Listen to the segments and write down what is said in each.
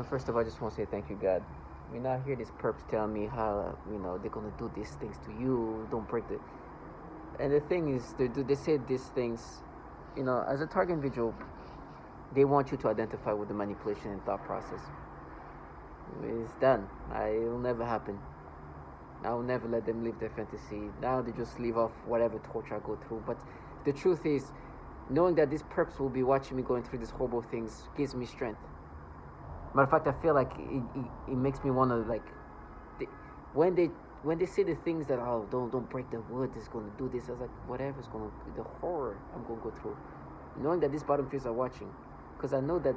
First of all, I just want to say thank you, God. I hear these perps telling me how, they're gonna do these things to you. Don't break the. And the thing is, they say these things, as a target individual, they want you to identify with the manipulation and thought process. It's done. It'll never happen. I will never let them live their fantasy. Now they just live off whatever torture I go through. But the truth is, knowing that these perps will be watching me going through these horrible things gives me strength. Matter of fact, I feel like it makes me want to they, when they when they say the things that, oh, don't break the wood, it's gonna do this. I was like, whatever's gonna, the horror I'm gonna go through, knowing that these bottom feeders are watching, because I know that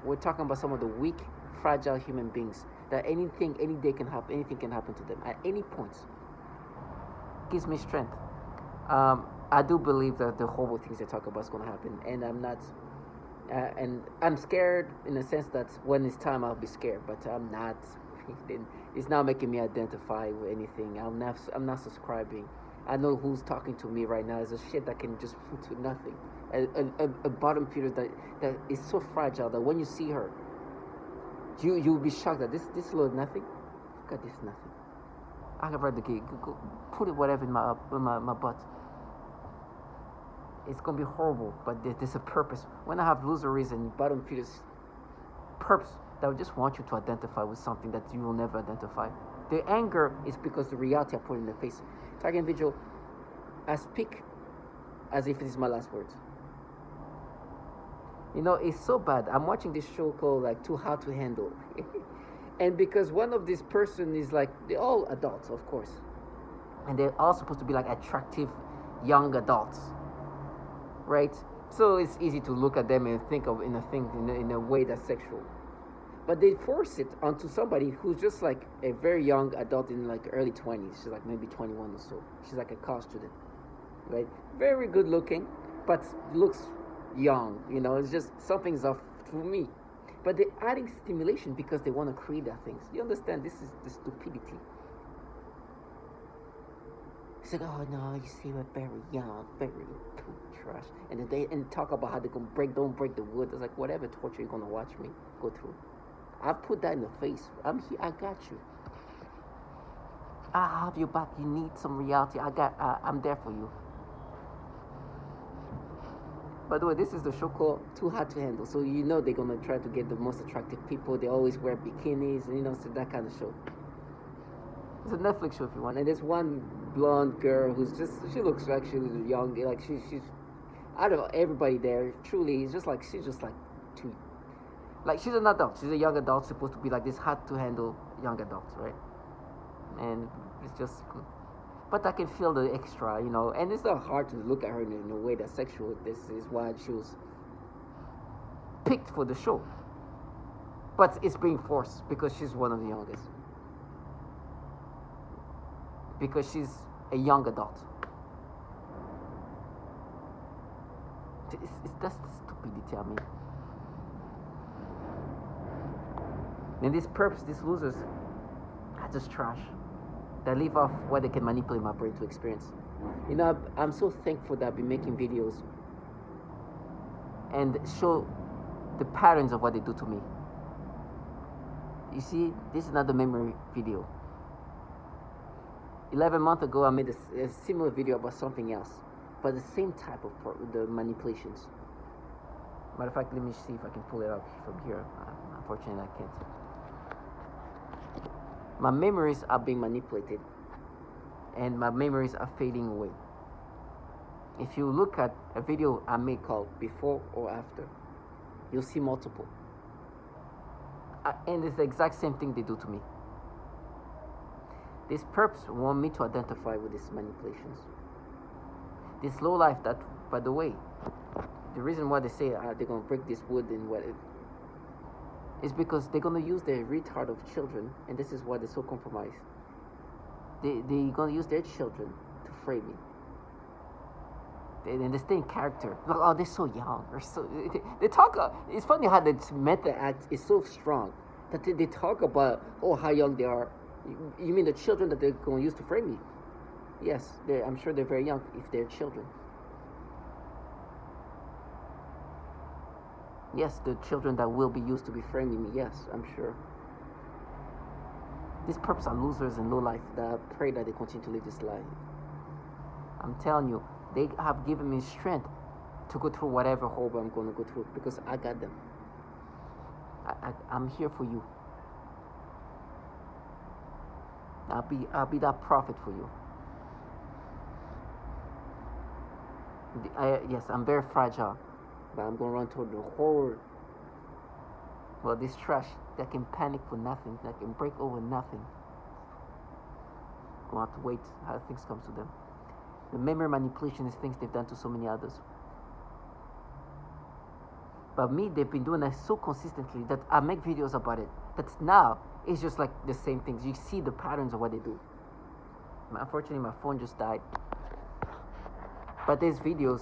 we're talking about some of the weak, fragile human beings that anything, any day can happen, anything can happen to them at any point. Gives me strength. I do believe that the horrible things they talk about is gonna happen, and I'm not and I'm scared in the sense that when it's time I'll be scared, but I'm not. It's not making me identify with anything. I'm not subscribing. I know who's talking to me right now. It's a shit that can just put to nothing. A bottom feeder that is so fragile that when you see her, you'll be shocked that this little nothing. Look at this nothing. I can write the key. Go put it whatever in my butt. It's gonna be horrible, but there's a purpose. When I have loseries and bottom feeders, perps that would just want you to identify with something that you will never identify. The anger is because the reality I put in the face. Target individual, I speak as if it is my last words. It's so bad. I'm watching this show called like Too Hard to Handle. And because one of these person is like, they're all adults, of course. And they're all supposed to be like attractive young adults. Right? So it's easy to look at them and think of in a way that's sexual. But they force it onto somebody who's just like a very young adult in like early 20s. She's like maybe 21 or so. She's like a college student. Right? Very good looking, but looks young. It's just something's off for me. But they're adding stimulation because they want to create that things. You understand? This is the stupidity. It's like, oh no, you see, we're very young, very trash, and they talk about how they're gonna don't break the wood. It's like whatever torture you're gonna watch me go through. I put that in the face. I'm here. I got you. I have your back. You need some reality. I'm there for you. By the way, this is the show called Too Hard to Handle. So they're gonna try to get the most attractive people. They always wear bikinis, and so that kind of show. It's a Netflix show if you want. And there's one blonde girl she looks actually young. Like she's out of everybody there. Truly, she's just like too. Like she's an adult. She's a young adult supposed to be like this hard to handle young adult, right? And it's just. But I can feel the extra, and it's not hard to look at her in a way that's sexual. This is why she was picked for the show. But it's being forced because she's one of the youngest. Because she's a young adult. That's the stupidity, I mean. And these perps, these losers, are just trash. They live off what they can manipulate my brain to experience. I'm so thankful that I've been making videos and show the patterns of what they do to me. You see, this is another memory video. 11 months ago, I made a similar video about something else, but the same type of the manipulations. Matter of fact, let me see if I can pull it up from here. Unfortunately, I can't. My memories are being manipulated, and my memories are fading away. If you look at a video I made called Before or After, you'll see multiple. And it's the exact same thing they do to me. These perps want me to identify with these manipulations. This low life that, by the way, the reason why they say they're going to break this wood and what is because they're going to use their retard of children, and this is why they're so compromised. They're going to use their children to frame me. And they stay in character. Like, oh, they're so young. They talk. It's funny how the method act is so strong that they talk about, oh, how young they are. You mean the children that they're going to use to frame me? Yes, I'm sure they're very young if they're children. Yes, the children that will be used to be framing me. Yes, I'm sure. These perps are losers in low life that I pray that they continue to live this life. I'm telling you, they have given me strength to go through whatever hole I'm going to go through because I got them. I'm here for you. I'll be that prophet for you. Yes, I'm very fragile, but I'm gonna run toward the horror. Well, this trash that can panic for nothing, that can break over nothing. Gonna have to wait how things come to them. The memory manipulation is things they've done to so many others. But me, they've been doing that so consistently that I make videos about it. That's now it's just like the same things. You see the patterns of what they do. Unfortunately, my phone just died. But there's videos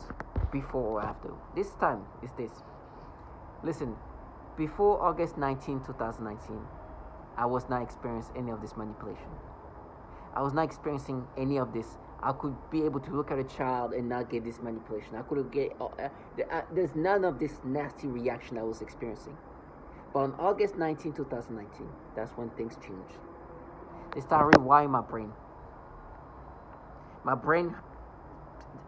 before or after. This time is this. Listen, before August 19, 2019, I was not experiencing any of this manipulation. I was not experiencing any of this. I could be able to look at a child and not get this manipulation. I could get there's none of this nasty reaction I was experiencing. But on August 19, 2019, that's when things changed. They started rewiring my brain. My brain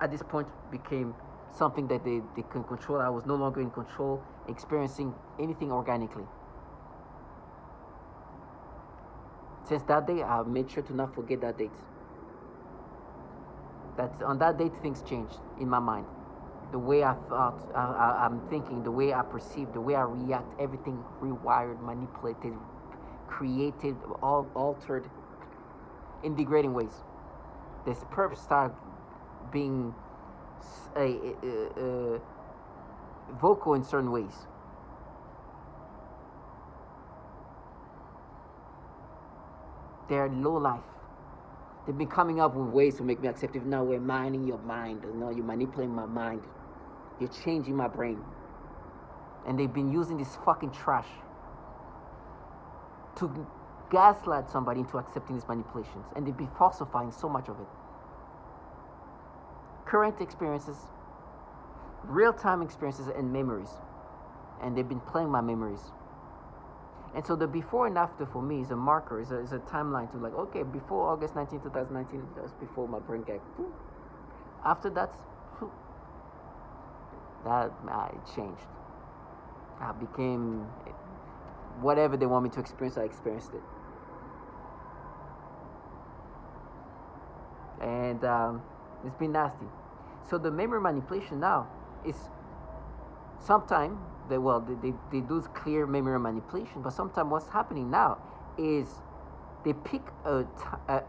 at this point became something that they can control. I was no longer in control, experiencing anything organically. Since that day, I made sure to not forget that date. That's on that date things changed in my mind. The way I thought, I'm thinking, the way I perceive, the way I react, everything rewired, manipulated, created, all altered in degrading ways. This perp started being vocal in certain ways. They're low life. They've been coming up with ways to make me accept it. Now we're mining your mind. Now you're manipulating my mind. You're changing my brain. And they've been using this fucking trash to gaslight somebody into accepting these manipulations. And they've been falsifying so much of it. Current experiences, real-time experiences, and memories. And they've been playing my memories. And so the before and after for me is a marker, is a timeline to like, okay, before August 19, 2019, that was before my brain got. After that, it changed. I became whatever they want me to experience, I experienced it. And it's been nasty. So the memory manipulation now is sometimes they do clear memory manipulation, but sometimes what's happening now is they pick a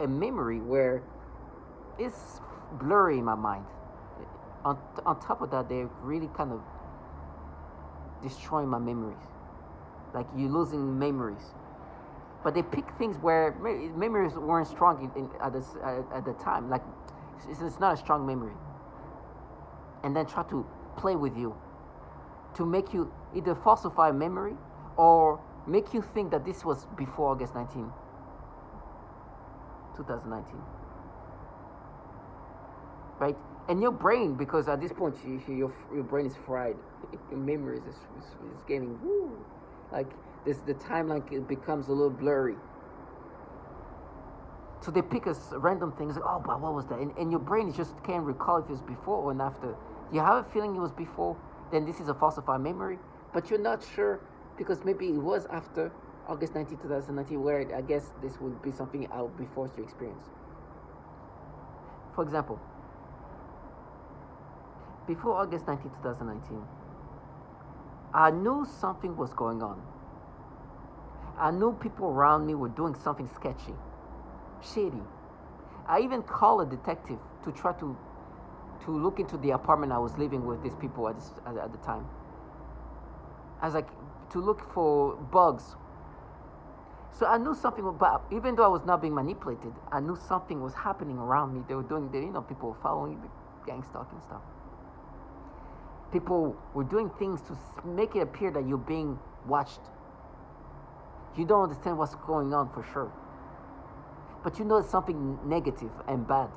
memory where it's blurry in my mind. On top of that, they're really kind of destroying my memories. Like you're losing memories. But they pick things where memories weren't strong at the time. Like it's not a strong memory. And then try to play with you to make you either falsify a memory or make you think that this was before August 19, 2019. Right? And your brain, because at this point your brain is fried. Your memory is getting like this. The timeline becomes a little blurry. So they pick us random things. Like, oh, but what was that? And your brain just can't recall if it was before or after. You have a feeling it was before, then this is a falsified memory. But you're not sure because maybe it was after August 19, 2019, where I guess this would be something I would be forced to experience. For example, before August 19, 2019, I knew something was going on. I knew people around me were doing something sketchy, shady. I even called a detective to try to look into the apartment I was living with these people at the time. I was like, to look for bugs. So I knew something was bad. Even though I was not being manipulated, I knew something was happening around me. They were doing, people were following the gang stalking stuff. People were doing things to make it appear that you're being watched. You don't understand what's going on for sure. But you know it's something negative and bad.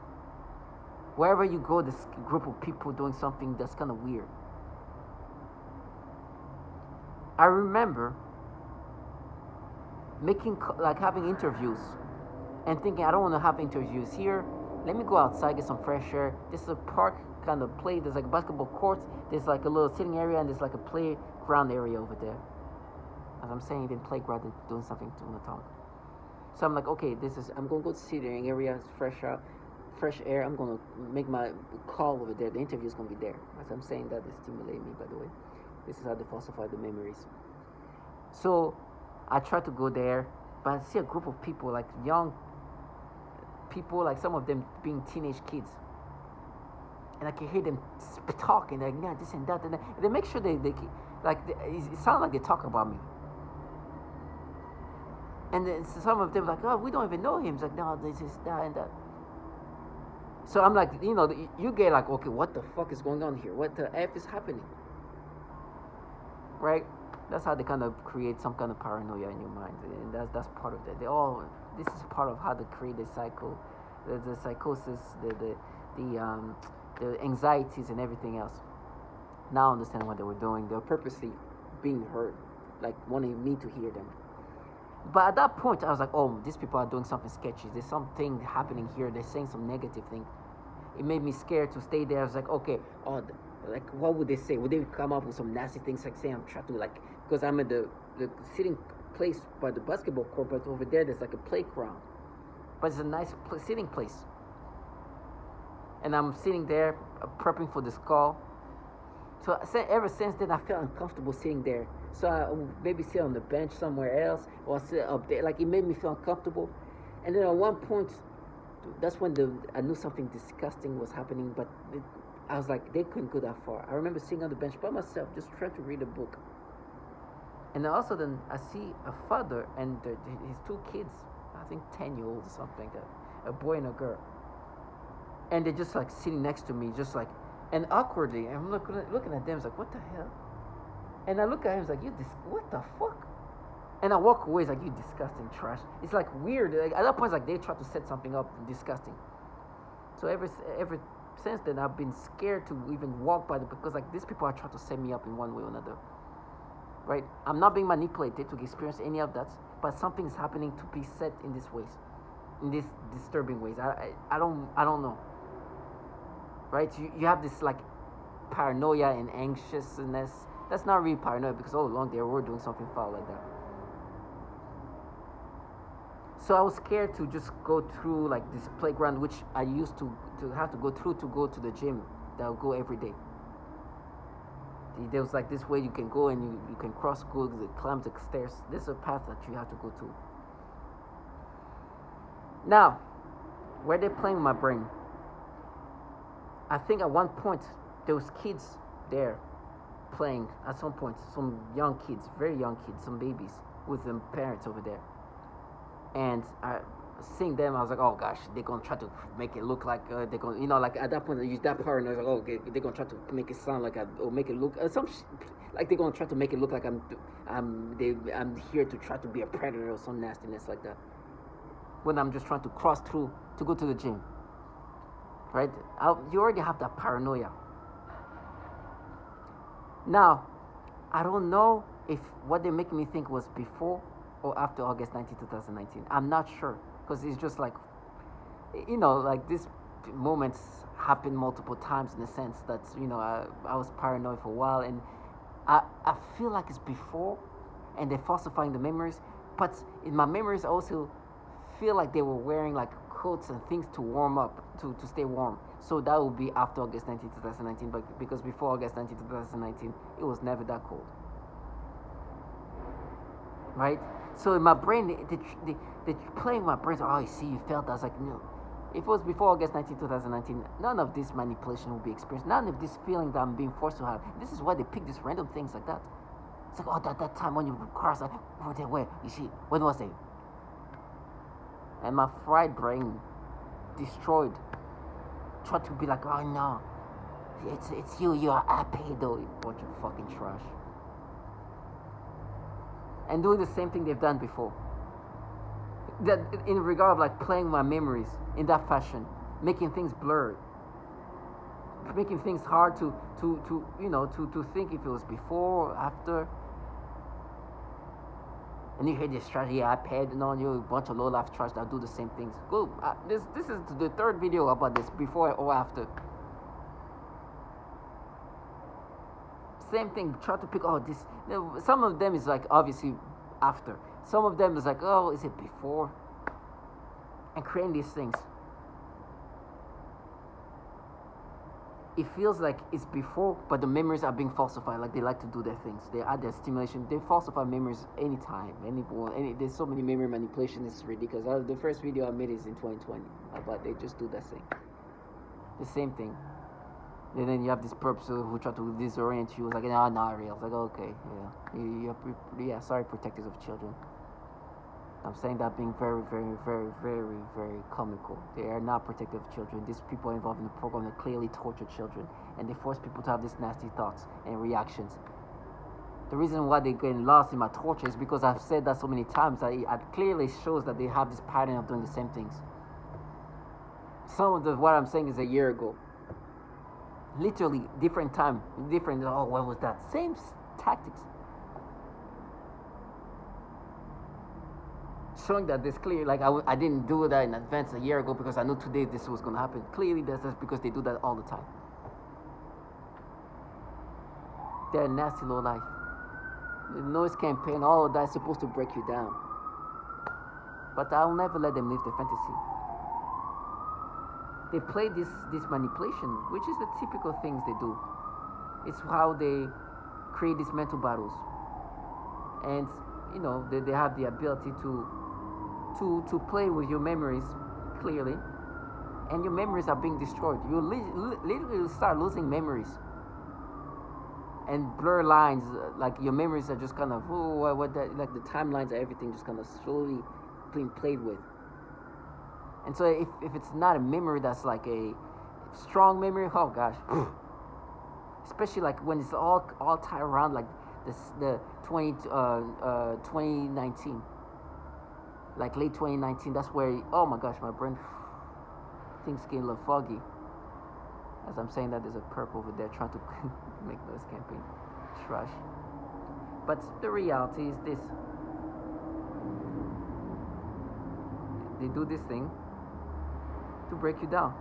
Wherever you go, this group of people doing something that's kind of weird. I remember like having interviews and thinking I don't want to have interviews here. Let me go outside, get some fresh air. This is a park kind of play. There's like a basketball court. There's like a little sitting area and there's like a playground area over there. As I'm saying, even playground and doing something to the tongue. So I'm like, okay, I'm gonna go to sitting area, fresh air. I'm gonna make my call over there. The interview is gonna be there. As I'm saying that, they stimulate me. By the way, this is how they falsify the memories. So I try to go there, but I see a group of people, like young people, like some of them being teenage kids, and I can hear them talking, like yeah, this and that, and they make sure it sounds like they talk about me. And then some of them like, oh, we don't even know him. It's like, no, this is that and that. So I'm like, you get like, okay, what the fuck is going on here? What the F is happening? Right? That's how they kind of create some kind of paranoia in your mind, and that's part of that. This is part of how they create the cycle, the psychosis, the anxieties and everything else. Now I understand what they were doing. They were purposely being heard, like wanting me to hear them. But at that point, I was like, oh, these people are doing something sketchy. There's something happening here. They're saying some negative thing. It made me scared to stay there. I was like, okay, like what would they say? Would they come up with some nasty things like saying I'm trying to like, because I'm at the sitting place by the basketball court, but over there's like a playground. But it's a nice sitting place. And I'm sitting there prepping for this call. So ever since then, I felt uncomfortable sitting there. So I would maybe sit on the bench somewhere else or sit up there. Like it made me feel uncomfortable. And then at one point, that's when I knew something disgusting was happening. But I was like, they couldn't go that far. I remember sitting on the bench by myself, just trying to read a book. And then also then I see a father and his two kids, I think 10-year-olds or something like that, a boy and a girl. And they're just like sitting next to me, just like, and awkwardly, I'm looking at them, it's like, what the hell? And I look at him, it's like, what the fuck? And I walk away, it's like, you disgusting trash. It's like weird. Like, at that point, it's like they try to set something up disgusting. So ever since then, I've been scared to even walk by them because like these people are trying to set me up in one way or another. Right? I'm not being manipulated to experience any of that, but something is happening to be set in these ways, in these disturbing ways. I don't know. Right? You have this like paranoia and anxiousness. That's not really paranoia because all along they were doing something foul like that. So I was scared to just go through like this playground, which I used to have to go through to go to the gym that I would go every day. There was like this way you can go and you can go, climb the stairs. This is a path that you have to go to. Now, where they're playing my brain, I think at one point there was kids there playing at some point, some young kids, very young kids, some babies with their parents over there. And I seeing them, I was like, oh gosh, they're gonna try to make it look like they're gonna, like at that point I use that part and I was like, oh, okay, they're gonna try to make it sound like or make it look like they're gonna try to make it look like I'm here to try to be a predator or some nastiness like that. When I'm just trying to cross through to go to the gym, right? You already have that paranoia. Now, I don't know if what they're making me think was before or after August 19, 2019. I'm not sure because it's just like, like these moments happen multiple times in the sense that, I was paranoid for a while and I feel like it's before and they're falsifying the memories. But in my memories, I also feel like they were wearing like coats and things to warm up, to stay warm. So that would be after August 19, 2019, but because before August 19, 2019, it was never that cold. Right? So in my brain, they playing my brain. Oh, you see, you felt that. I was like, no. If it was before August 19, 2019, none of this manipulation will be experienced. None of this feeling that I'm being forced to have. This is why they pick these random things like that. It's like, oh, that time when you crossed, where? You see, when was it? And my fried brain destroyed. Tried to be like, oh no, it's you are a pedo, you bunch of fucking trash. And doing the same thing they've done before. That in regard of like playing my memories in that fashion, making things blurred, making things hard to think if it was before or after. And you hear this strategy iPad and all, you a bunch of low-life trash that do the same things. Go. This is the third video about this, before or after. Same thing. Try to pick. Oh, this. Some of them is like obviously after. Some of them is like, oh, is it before? And creating these things. It feels like it's before, but the memories are being falsified. Like they like to do their things. They add their stimulation. They falsify memories anytime. There's so many memory manipulation. It's ridiculous. The first video I made is in 2020, but they just do that thing. The same thing. And then you have this perps who try to disorient you. It's like, no, not real. It's like, okay, yeah, sorry, protectors of children. I'm saying that being very, very, very, very, very comical. They are not protective of children. These people involved in the program that clearly torture children, and they force people to have these nasty thoughts and reactions. The reason why they're getting lost in my torture is because I've said that so many times that it clearly shows that they have this pattern of doing the same things. Some of what I'm saying is a year ago. Literally, different time, different, oh, when was that? Same tactics. Showing that this clear, like I didn't do that in advance a year ago because I knew today this was going to happen. Clearly, that's because they do that all the time. They're nasty low life. The noise campaign, all of that is supposed to break you down. But I'll never let them live the fantasy. They play this manipulation, which is the typical things they do. It's how they create these mental battles. And, you know, they have the ability to play with your memories, clearly. And your memories are being destroyed. You literally start losing memories. And blur lines, like your memories are just kind of, like the timelines of everything just kind of slowly being played with. And so if it's not a memory that's like a strong memory, oh gosh. Especially like when it's all tied around like the 2019. Like late 2019, that's where, oh my gosh, my brain, things get a little foggy. As I'm saying that, there's a perp over there trying to make noise campaign. Trash. But the reality is this. They do this thing to break you down.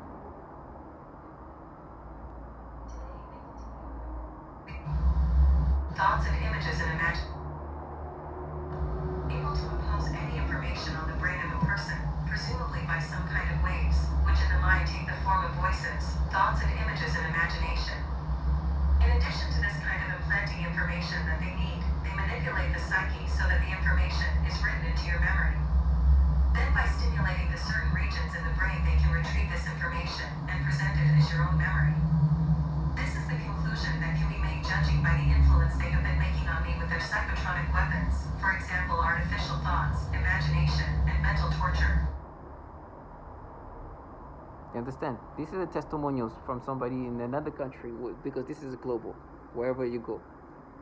Thoughts and images and imagine able to impose any information on the brain of a person, presumably by some kind of waves, which in the mind take the form of voices, thoughts and images and imagination. In addition to this kind of implanting information that they need, they manipulate the psyche so that the information is written into your memory. Then by stimulating the certain regions in the brain, they can retrieve this information and present it as your own memory. This is the conclusion that can be made judging by the influence they have been making on me with their psychotronic weapons, for example, artificial thoughts, imagination, and mental torture. You understand? These are the testimonials from somebody in another country, because this is global, wherever you go.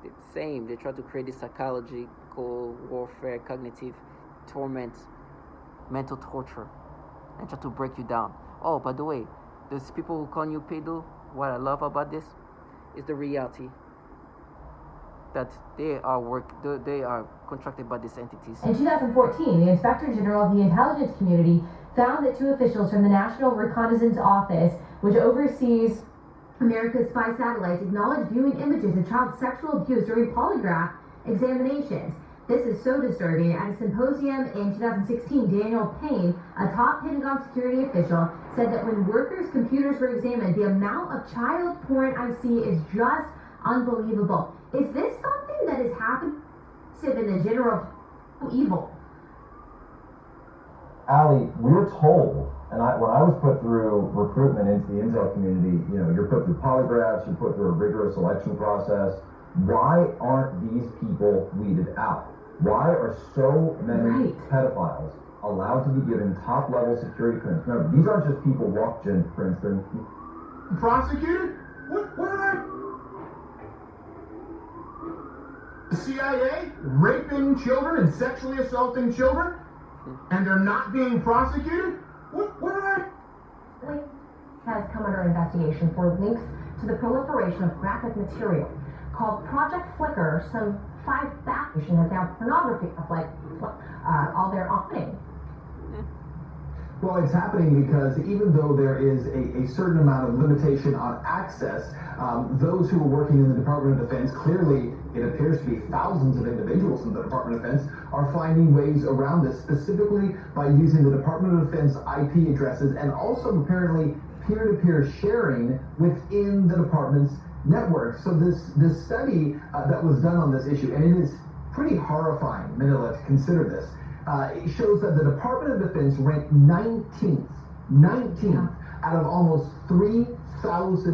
It's the same. They try to create this psychological warfare, cognitive torment, mental torture, and try to break you down. Oh, by the way, those people who call you pedo, what I love about this is the reality that they are contracted by these entities. In 2014, the Inspector General of the Intelligence Community found that two officials from the National Reconnaissance Office, which oversees America's spy satellites, acknowledged viewing images of child sexual abuse during polygraph examinations. This is so disturbing. At a symposium in 2016, Daniel Payne, a top Pentagon security official, said that when workers' computers were examined, the amount of child porn I see is just unbelievable. Is this something that has happened in the general evil? Ali, we're told, and when I was put through recruitment into the intel community, you know, you're put through polygraphs, you're put through a rigorous selection process. Why aren't these people weeded out? Why are so many pedophiles allowed to be given top-level security clearance? Remember, these aren't just people walked in Princeton. Prosecuted? What did I... The CIA raping children and sexually assaulting children? And they're not being prosecuted? What did I... Has come under investigation for links to the proliferation of graphic material called Project Flicker. Some 5,000 has now pornography of like all their awning. Well, it's happening because even though there is a certain amount of limitation on access, those who are working in the Department of Defense, clearly it appears to be thousands of individuals in the Department of Defense, are finding ways around this, specifically by using the Department of Defense IP addresses and also apparently peer-to-peer sharing within the department's network. So this study that was done on this issue, and it is pretty horrifying, Manila, to consider this. It shows that the Department of Defense ranked 19th out of almost 3,000